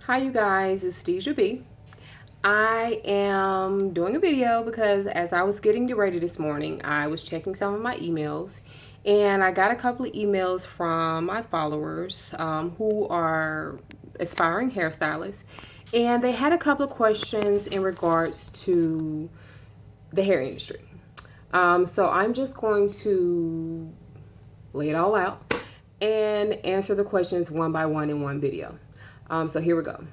Hi you guys, it's DeeJa B. I am doing a video because as I was getting ready this morning, I was checking some of my emails and I got a couple of emails from my followers who are aspiring hairstylists, and they had a couple of questions in regards to the hair industry. So I'm just going to lay it all out and answer the questions one by one in one video. So here we go.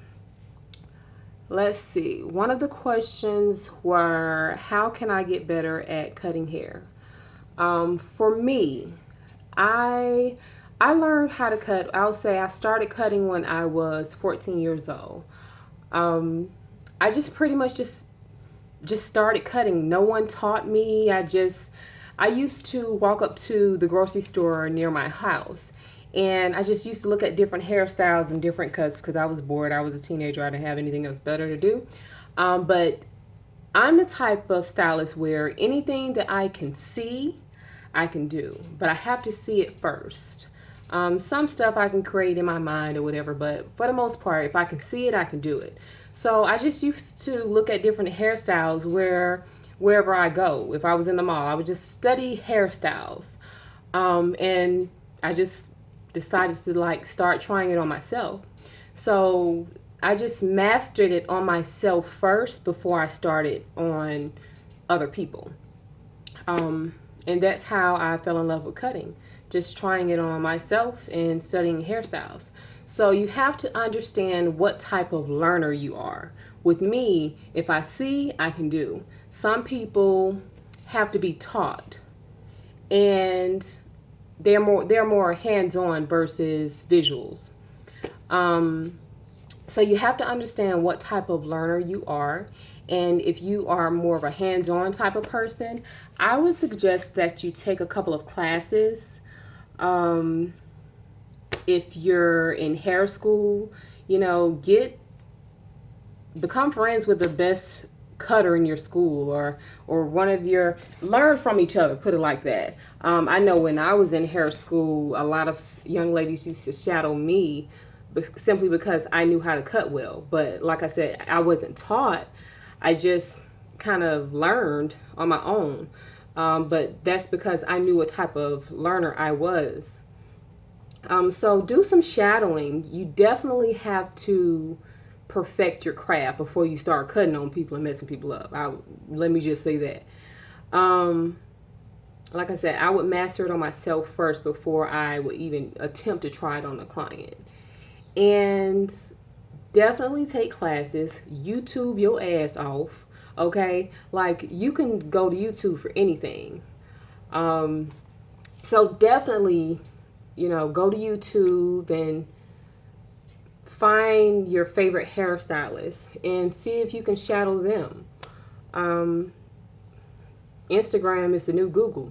Let's see. One of the questions were, how can I get better at cutting hair? For me, I I learned how to cut. I'll say I started cutting when I was 14 years old. Um, I just pretty much just started cutting. No one taught me. I used to walk up to the grocery store near my house, and I just used to look at different hairstyles and different cuts because I was bored. I was a teenager. I didn't have anything else better to do. But I'm the type of stylist where anything that I can see, I can do, but I have to see it first. Some stuff I can create in my mind or whatever, but for the most part, if I can see it, I can do it. So I just used to look at different hairstyles wherever I go. If I was in the mall, I would just study hairstyles, and I just decided to like start trying it on myself. So I just mastered it on myself first before I started on other people. And that's how I fell in love with cutting, just trying it on myself and studying hairstyles. So you have to understand what type of learner you are. With me, if I see, I can do. Some people have to be taught, and they're more hands-on versus visuals. Um, so you have to understand what type of learner you are. And if you are more of a hands-on type of person, I would suggest that you take a couple of classes. Um, if you're in hair school, get become friends with the best cutter in your school, or one of your learn from each other, put it like that. I know when I was in hair school, a lot of young ladies used to shadow me simply because I knew how to cut well, but like I said, I wasn't taught. I just kind of learned on my own, but that's because I knew what type of learner I was. So do some shadowing. You definitely have to perfect your craft before you start cutting on people and messing people up. Let me just say that. Um, like I said, I would master it on myself first before I would even attempt to try it on a client. And definitely take classes. YouTube your ass off. Okay, like you can go to YouTube for anything. Um, so definitely, go to YouTube and find your favorite hairstylist and see if you can shadow them. Um, Instagram is the new Google.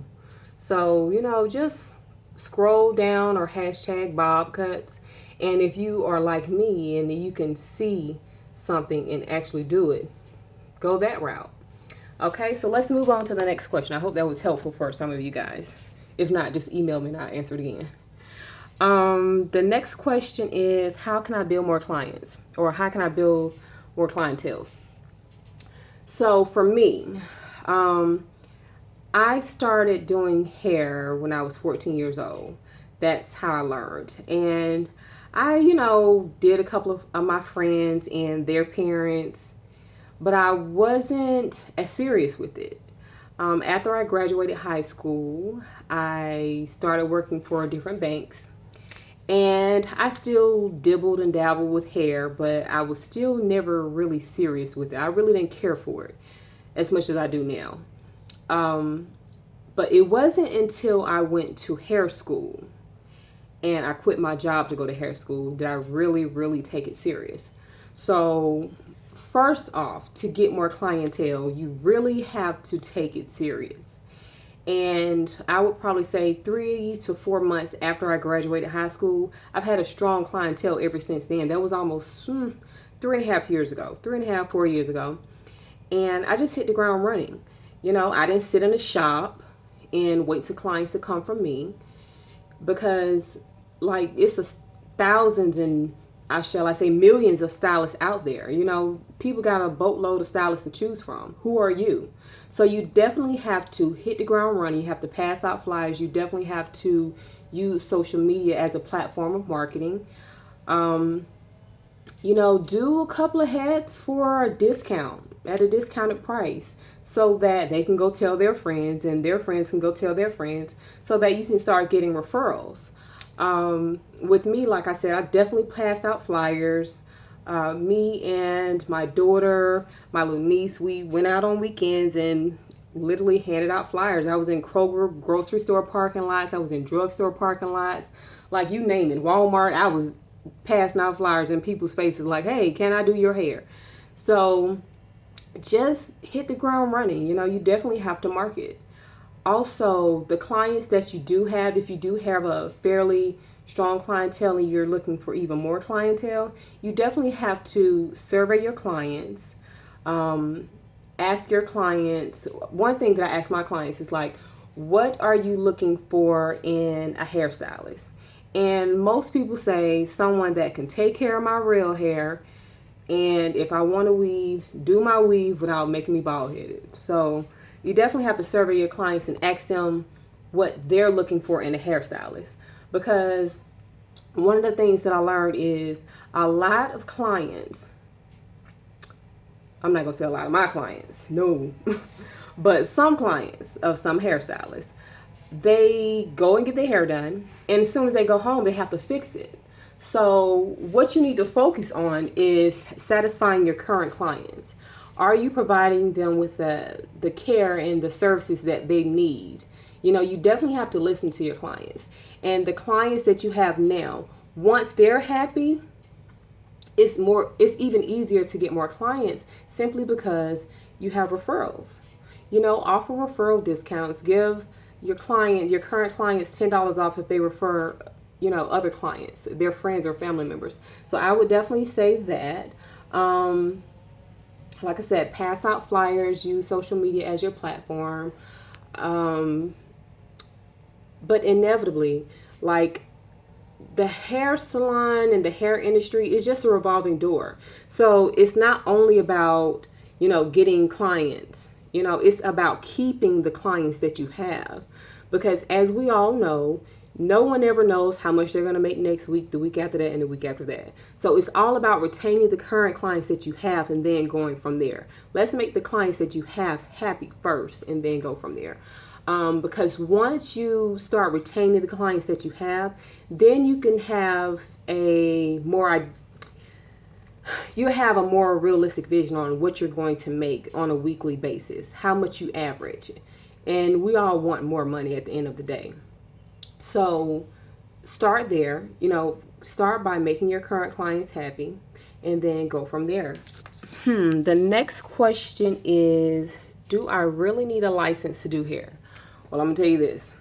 So, just scroll down or hashtag Bob Cuts. And if you are like me and you can see something and actually do it, go that route. Okay, so let's move on to the next question. I hope that was helpful for some of you guys. If not, just email me and I'll answer it again. The next question is, how can I build more clients, or how can I build more clientele? So for me, um, I started doing hair when I was 14 years old. That's how I learned. And I, did a couple of my friends and their parents, but I wasn't as serious with it. After I graduated high school, I started working for different banks, and I still dibbled and dabbled with hair, but I was still never really serious with it. I really didn't care for it as much as I do now. Um, but it wasn't until I went to hair school and I quit my job to go to hair school that I really, really take it serious. So, first off, to get more clientele, you really have to take it serious. And I would probably say 3 to 4 months after I graduated high school, I've had a strong clientele ever since then. That was almost 3.5 years ago, 3.5, 4 years ago. And I just hit the ground running. I didn't sit in a shop and wait till clients to come from me, because like it's thousands and I say millions of stylists out there. You know, people got a boatload of stylists to choose from. Who are you? So you definitely have to hit the ground running. You have to pass out flyers. You definitely have to use social media as a platform of marketing. You know, do a couple of hats for a discount at a discounted price so that they can go tell their friends and their friends can go tell their friends so that you can start getting referrals. With me, like I said, I definitely passed out flyers. Me and my daughter, my little niece, we went out on weekends and literally handed out flyers. I was in Kroger grocery store parking lots. I was in drugstore parking lots. Like, you name it. Walmart, I was passing out flyers in people's faces like, hey, can I do your hair? So just hit the ground running. You know, you definitely have to market. Also, the clients that you do have, if you do have a fairly strong clientele and you're looking for even more clientele, you definitely have to survey your clients. Ask your clients. One thing that I ask my clients is like, what are you looking for in a hairstylist? And most people say someone that can take care of my real hair, and if I want to weave, do my weave without making me bald headed. So you definitely have to survey your clients and ask them what they're looking for in a hairstylist. Because one of the things that I learned is a lot of clients, I'm not going to say a lot of my clients, no, but some clients of some hairstylists, they go and get their hair done, and as soon as they go home, they have to fix it. So what you need to focus on is satisfying your current clients. Are you providing them with the care and the services that they need? You know, you definitely have to listen to your clients. And the clients that you have now, once they're happy, it's even easier to get more clients simply because you have referrals. You know, offer referral discounts. Give your current clients $10 off if they refer, you know, other clients, their friends or family members. So I would definitely say that. Like I said, pass out flyers, use social media as your platform. But inevitably, like, the hair salon and the hair industry is just a revolving door. So it's not only about, you know, getting clients. You know, it's about keeping the clients that you have. Because as we all know, no one ever knows how much they're going to make next week, the week after that, and the week after that. So it's all about retaining the current clients that you have and then going from there. Let's make the clients that you have happy first and then go from there. Because once you start retaining the clients that you have, then you can have a more realistic vision on what you're going to make on a weekly basis, how much you average. And we all want more money at the end of the day. So start there, you know, start by making your current clients happy and then go from there. The next question is, do I really need a license to do hair? Well, I'm gonna tell you this.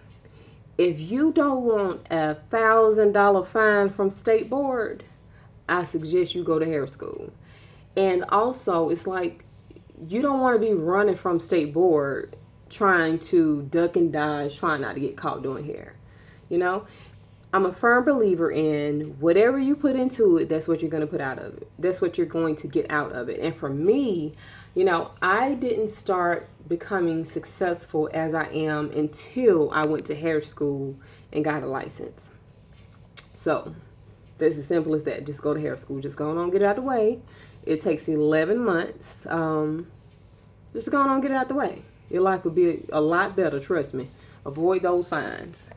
If you don't want a $1,000 fine from state board, I suggest you go to hair school. And also, it's like, you don't want to be running from state board trying to duck and dodge, trying not to get caught doing hair. You know, I'm a firm believer in whatever you put into it, that's what you're going to put out of it. That's what you're going to get out of it. And for me, you know, I didn't start becoming successful as I am until I went to hair school and got a license. So that's as simple as that. Just go to hair school. Just go on and get it out of the way. It takes 11 months. Just go on and get it out of the way. Your life will be a lot better, trust me. Avoid those fines.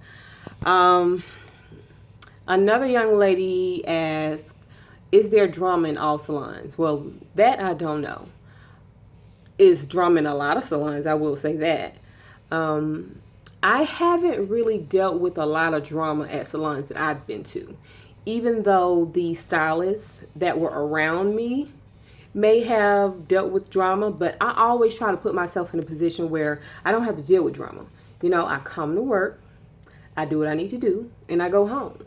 Another young lady asked, is there drama in all salons? Well, that I don't know. Is drama in a lot of salons, I will say that. I haven't really dealt with a lot of drama at salons that I've been to. Even though the stylists that were around me may have dealt with drama, but I always try to put myself in a position where I don't have to deal with drama. You know, I come to work, I do what I need to do, and I go home.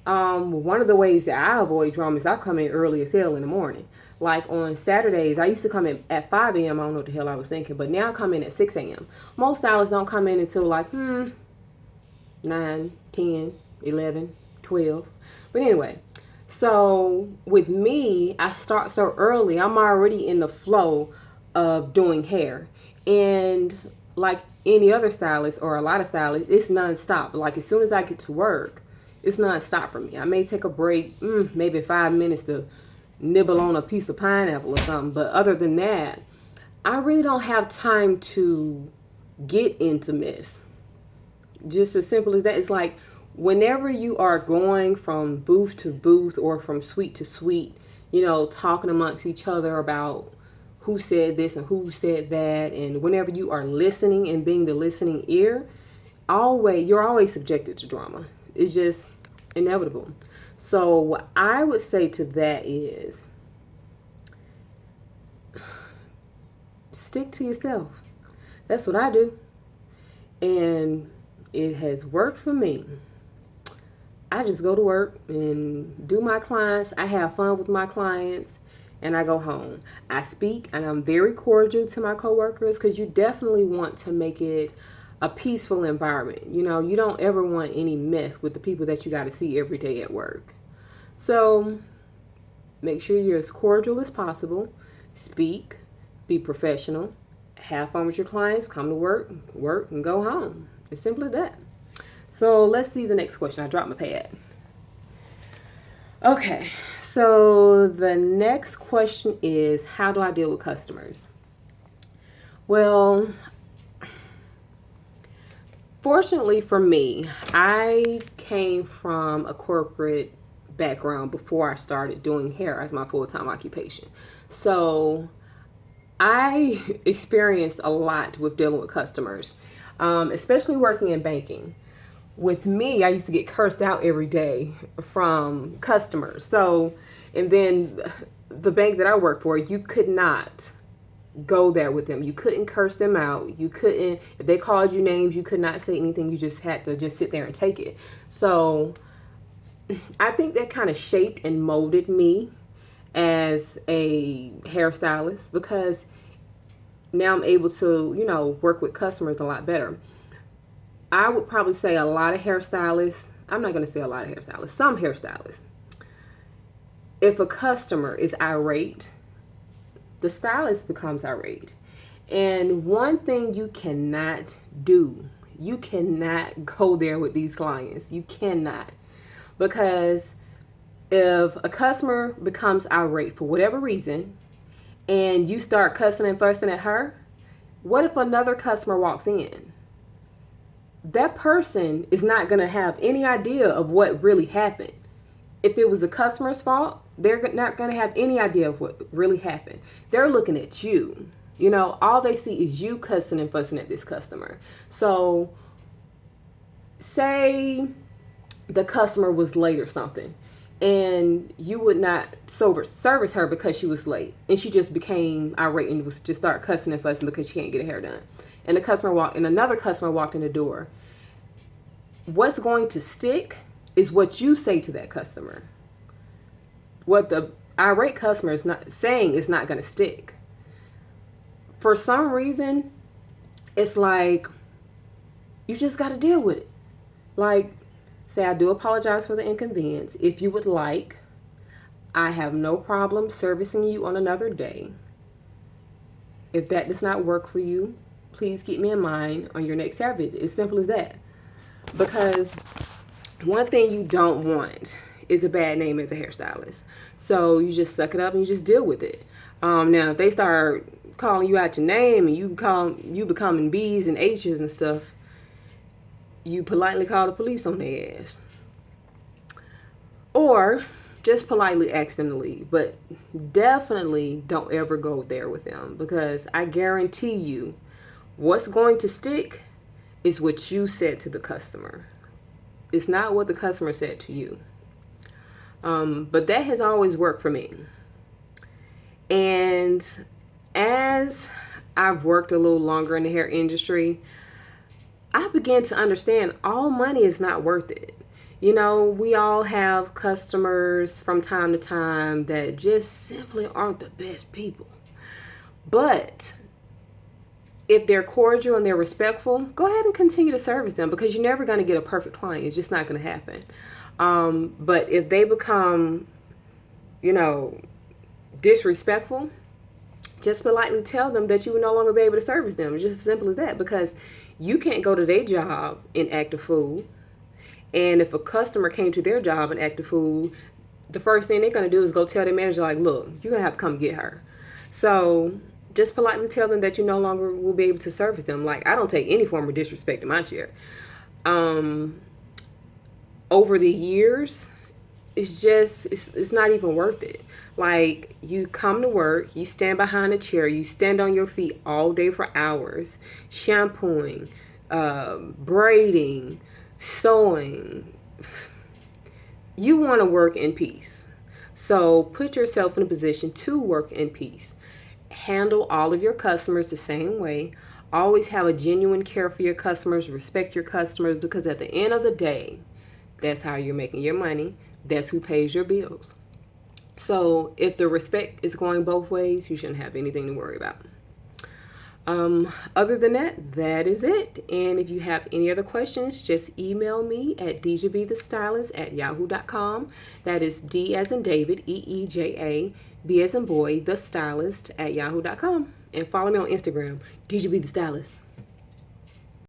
One of the ways that I avoid drama is I come in early as hell in the morning. Like on Saturdays, I used to come in at 5 a.m. I don't know what the hell I was thinking, but now I come in at 6 a.m. Most stylists don't come in until like 9, 10, 11, 12. But anyway, So with me, I start so early. I'm already in the flow of doing hair. And like any other stylist or a lot of stylists, it's nonstop. Like as soon as I get to work, it's nonstop for me. I may take a break, maybe 5 minutes to nibble on a piece of pineapple or something. But other than that, I really don't have time to get into mess. Just as simple as that. It's like whenever you are going from booth to booth or from suite to suite, talking amongst each other about who said this and who said that, and whenever you are listening and being the listening ear, you're always subjected to drama. It's just inevitable. So what I would say to that is stick to yourself. That's what I do. And it has worked for me. I just go to work and do my clients. I have fun with my clients and I go home. I speak and I'm very cordial to my coworkers because you definitely want to make it a peaceful environment. You don't ever want any mess with the people that you got to see every day at work. So make sure you're as cordial as possible. Speak, be professional, have fun with your clients, come to work, and go home. As simple as that. So let's see the next question. I dropped my pad. Okay, so the next question is, how do I deal with customers? Well, fortunately for me, I came from a corporate background before I started doing hair as my full-time occupation. So I experienced a lot with dealing with customers, especially working in banking. With me, I used to get cursed out every day from customers. And then the bank that I worked for, you could not go there with them. You couldn't curse them out. You couldn't, if they called you names, you could not say anything. You just had to just sit there and take it. So I think that kind of shaped and molded me as a hairstylist, because now I'm able to, work with customers a lot better. I would probably say a lot of hairstylists, I'm not going to say a lot of hairstylists, some hairstylists, if a customer is irate, the stylist becomes irate. And one thing you cannot do, you cannot go there with these clients. You cannot. Because if a customer becomes irate for whatever reason and you start cussing and fussing at her, what if another customer walks in? That person is not going to have any idea of what really happened. If it was the customer's fault, they're not going to have any idea of what really happened. They're looking at you. All they see is you cussing and fussing at this customer. So say the customer was late or something, and you would not service her because she was late, and she just became irate and was just start cussing and fussing because she can't get her hair done. And another customer walked in the door. What's going to stick is what you say to that customer. What the irate customer is not saying is not going to stick. For some reason, it's like you just got to deal with it. Like, say, I do apologize for the inconvenience. If you would like, I have no problem servicing you on another day. If that does not work for you, please keep me in mind on your next hair visit. It's simple as that. Because one thing you don't want is a bad name as a hairstylist. So you just suck it up and you just deal with it. Now, if they start calling you out your name and you becoming B's and H's and stuff, you politely call the police on their ass. Or just politely ask them to leave. But definitely don't ever go there with them, because I guarantee you what's going to stick is what you said to the customer. It's not what the customer said to you. But that has always worked for me. And as I've worked a little longer in the hair industry, I began to understand all money is not worth it. We all have customers from time to time that just simply aren't the best people. But if they're cordial and they're respectful, go ahead and continue to service them, because you're never going to get a perfect client. It's just not going to happen. But if they become disrespectful, just politely tell them that you will no longer be able to service them. It's just as simple as that, because you can't go to their job and act a fool. And if a customer came to their job and act a fool, the first thing they're going to do is go tell their manager, like, look, you're going to have to come get her. So just politely tell them that you no longer will be able to service them. Like, I don't take any form of disrespect in my chair. Over the years, it's not even worth it. Like, you come to work, you stand behind a chair, you stand on your feet all day for hours, shampooing, braiding, sewing. You want to work in peace. So put yourself in a position to work in peace. Handle all of your customers the same way. Always have a genuine care for your customers, respect your customers, because at the end of the day, that's how you're making your money. That's who pays your bills. So if the respect is going both ways, you shouldn't have anything to worry about. Other than that, that is it. And if you have any other questions, just email me at DeeJa B the Stylist at yahoo.com. That is D as in David, EEJA, B as in boy, the Stylist at yahoo.com. And follow me on Instagram, DeeJa B the Stylist.